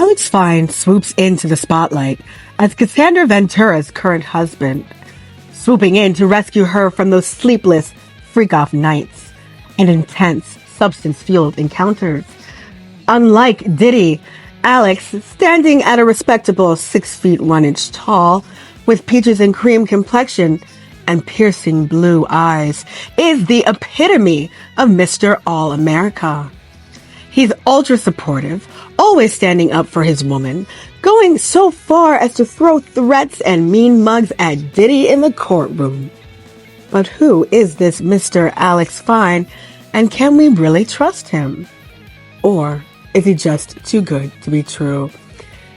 Alex Fine swoops into the spotlight as Cassandra Ventura's current husband, swooping in to rescue her from those sleepless, freak-off nights and intense, substance-fueled encounters. Unlike Diddy, Alex, standing at a respectable 6 feet 1 inch tall, with peaches and cream complexion and piercing blue eyes, is the epitome of Mr. All-America. He's ultra supportive, always standing up for his woman, going so far as to throw threats and mean mugs at Diddy in the courtroom. But who is this Mr. Alex Fine, and can we really trust him? Or is he just too good to be true?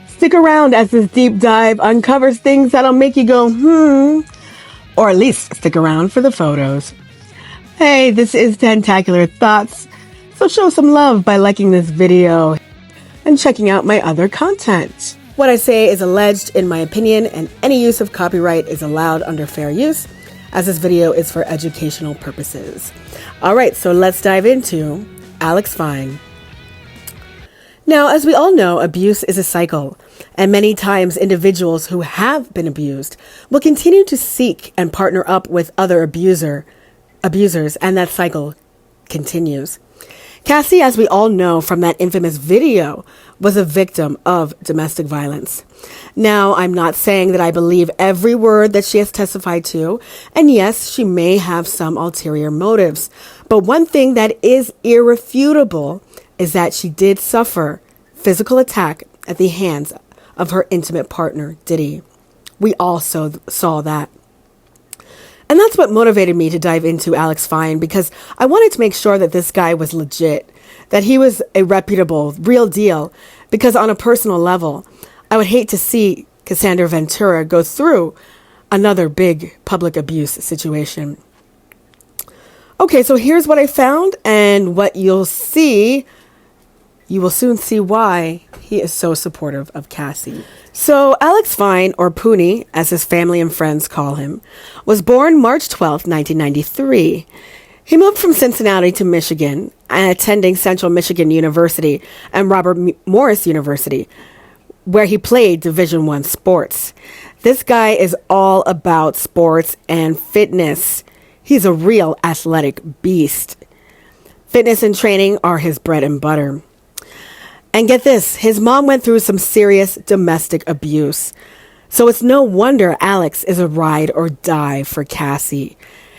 Stick around as this deep dive uncovers things that'll make you go, or at least stick around for the photos. Hey, this is Tentacular Thoughts, so show some love by liking this video and checking out my other content. What I say is alleged in my opinion, and any use of copyright is allowed under fair use, as this video is for educational purposes. Alright, so let's dive into Alex Fine. Now, as we all know, abuse is a cycle, and many times individuals who have been abused will continue to seek and partner up with other abusers, and that cycle continues. Cassie, as we all know from that infamous video, was a victim of domestic violence. Now, I'm not saying that I believe every word that she has testified to, and yes, she may have some ulterior motives, but one thing that is irrefutable is that she did suffer physical attack at the hands of her intimate partner, Diddy. We also saw that. And that's what motivated me to dive into Alex Fine, because I wanted to make sure that this guy was legit, that he was a reputable, real deal, because on a personal level, I would hate to see Cassandra Ventura go through another big public abuse situation. Okay, so here's what I found, and what you'll see, you will soon see why he is so supportive of Cassie. So Alex Fine, or Poonie, as his family and friends call him, was born March 12, 1993. He moved from Cincinnati to Michigan, attending Central Michigan University and Robert Morris University, where he played Division I sports. This guy is all about sports and fitness. He's a real athletic beast. Fitness and training are his bread and butter. And get this, his mom went through some serious domestic abuse. So it's no wonder Alex is a ride or die for Cassie.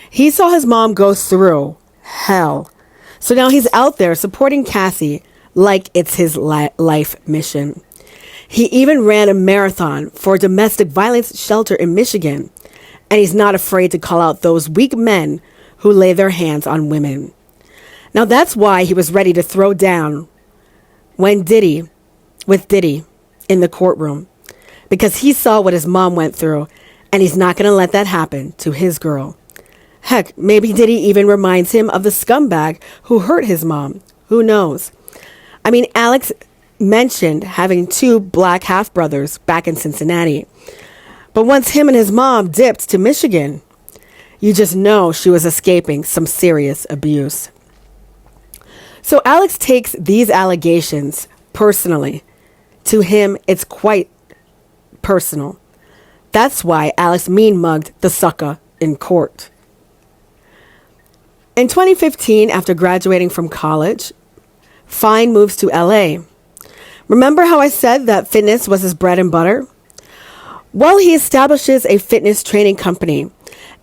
He saw his mom go through hell. So now he's out there supporting Cassie like it's his life mission. He even ran a marathon for a domestic violence shelter in Michigan. And he's not afraid to call out those weak men who lay their hands on women. Now that's why he was ready to throw down with Diddy in the courtroom, because he saw what his mom went through, and he's not going to let that happen to his girl. Heck, maybe Diddy even reminds him of the scumbag who hurt his mom. Who knows? I mean, Alex mentioned having 2 black half-brothers back in Cincinnati, but once him and his mom dipped to Michigan, you just know she was escaping some serious abuse. So Alex takes these allegations personally. To him, it's quite personal. That's why Alex mean-mugged the sucker in court. In 2015, after graduating from college, Fine moves to LA. Remember how I said that fitness was his bread and butter? Well, he establishes a fitness training company,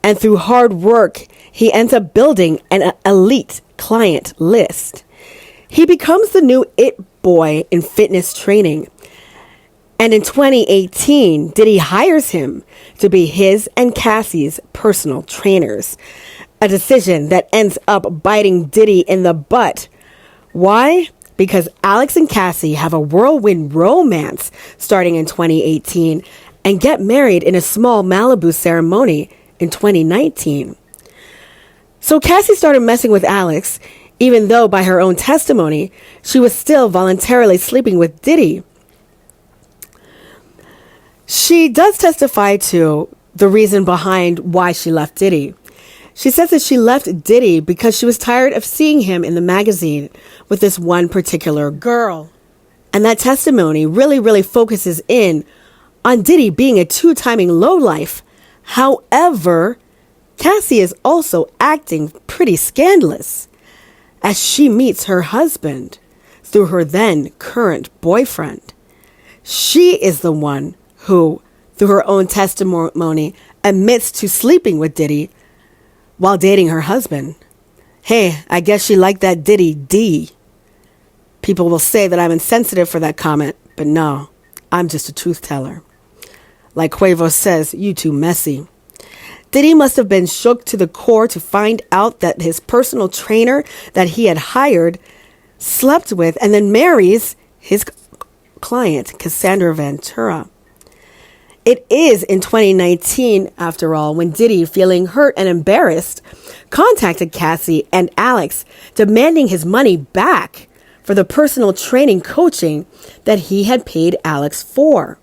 and through hard work, he ends up building an elite client list. He becomes the new it boy in fitness training. And in 2018, Diddy hires him to be his and Cassie's personal trainers. A decision that ends up biting Diddy in the butt. Why? Because Alex and Cassie have a whirlwind romance starting in 2018 and get married in a small Malibu ceremony in 2019. So Cassie started messing with Alex, even though by her own testimony, she was still voluntarily sleeping with Diddy. She does testify to the reason behind why she left Diddy. She says that she left Diddy because she was tired of seeing him in the magazine with this one particular girl. And that testimony really, really focuses in on Diddy being a two-timing lowlife. However, Cassie is also acting pretty scandalous as she meets her husband through her then current boyfriend. She is the one who, through her own testimony, admits to sleeping with Diddy while dating her husband. Hey, I guess she liked that Diddy D. People will say that I'm insensitive for that comment, but no, I'm just a truth teller. Like Quavo says, you too messy. Diddy must have been shook to the core to find out that his personal trainer that he had hired slept with and then marries his client, Cassandra Ventura. It is in 2019, after all, when Diddy, feeling hurt and embarrassed, contacted Cassie and Alex, demanding his money back for the personal training coaching that he had paid Alex for.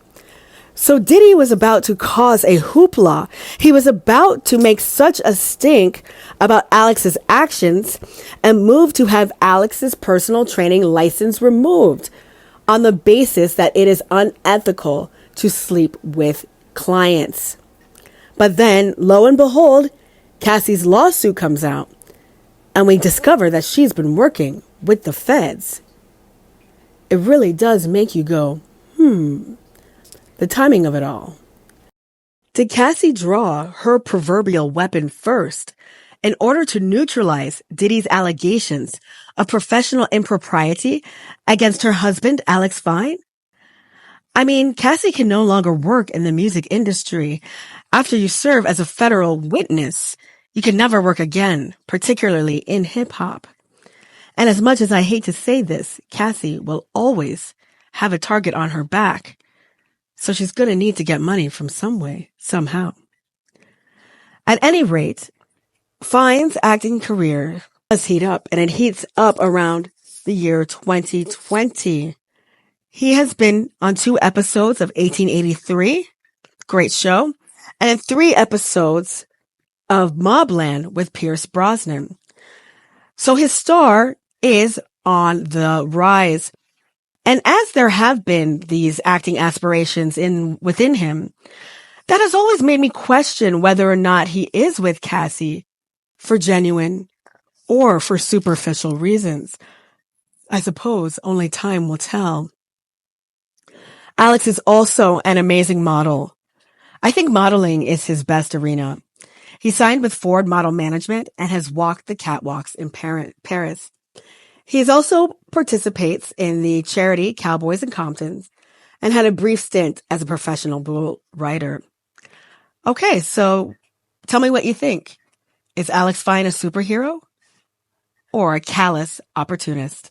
So Diddy was about to cause a hoopla. He was about to make such a stink about Alex's actions and move to have Alex's personal training license removed on the basis that it is unethical to sleep with clients. But then, lo and behold, Cassie's lawsuit comes out and we discover that she's been working with the feds. It really does make you go, the timing of it all. Did Cassie draw her proverbial weapon first in order to neutralize Diddy's allegations of professional impropriety against her husband, Alex Fine? I mean, Cassie can no longer work in the music industry. After you serve as a federal witness, you can never work again, particularly in hip-hop. And as much as I hate to say this, Cassie will always have a target on her back. So she's going to need to get money from some way, somehow. At any rate, Fine's acting career does heat up, and it heats up around the year 2020. He has been on 2 episodes of 1883, great show, and in 3 episodes of Mobland with Pierce Brosnan. So his star is on the rise. And as there have been these acting aspirations within him, that has always made me question whether or not he is with Cassie for genuine or for superficial reasons. I suppose only time will tell. Alex is also an amazing model. I think modeling is his best arena. He signed with Ford Model Management and has walked the catwalks in Paris. He also participates in the charity Cowboys and Comptons and had a brief stint as a professional bull rider. Okay, so tell me what you think. Is Alex Fine a superhero or a callous opportunist?